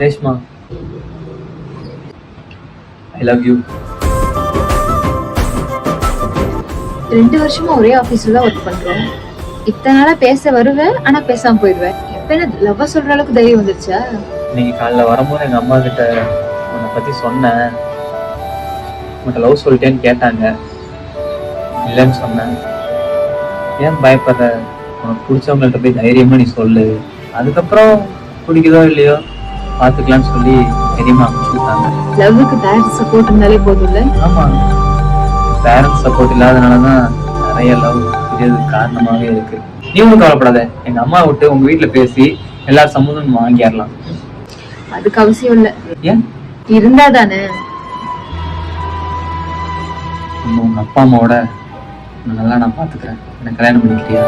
Reshma, I love you. 2 வருஷமா ஒரே ஆபீஸ்ல தான் ஒர்க் பண்றோம். இத்தனை நாளா பேச வருவேன், ஆனா பேசாம போயிடுவேன். எப்ப என்ன லவ்வா சொல்ற அளவுக்கு தைரியம் வந்துருச்சா? இன்னைக்கு காலைல வரும்போது எங்க அம்மா கிட்ட உன்னை பத்தி சொன்னேன். உன்கிட்ட லவ் சொல்லிட்டேன்னு கேட்டாங்க. இல்லைன்னு சொன்னேன். ஏன் பயப்படுற? உனக்கு பிடிச்சவங்கள்ட்ட போய் தைரியமா நீ சொல்லு. அதுக்கப்புறம் பிடிக்குதோ இல்லையோ பாத்துக்கலாம்னு சொல்லி தைரியமா அனுப்பிச்சுட்டாங்க. லவ்வுக்கு பேரண்ட்ஸ் சப்போர்ட் இருந்தாலே போதும்ல? ஆமா, பேரண்ட்ஸ் சப்போர்ட் இல்லாதனாலதான் நிறைய லவ் பிரியறதுக்கு காரணமாவே இருக்கு. நீ ஒன்றும் கவலைப்படாத. எங்க அம்மா விட்டு உங்க வீட்டுல பேசி எல்லா சம்மந்தமும் வாங்கிடலாம். அதுக்கு அவசியம் இல்ல. ஏன்? இருந்தா தானே. உங்க அப்பா அம்மாவோட நல்லா நான் பாத்துக்கிறேன். எனக்கு கல்யாணம் பண்ணிக்கிட்டியா?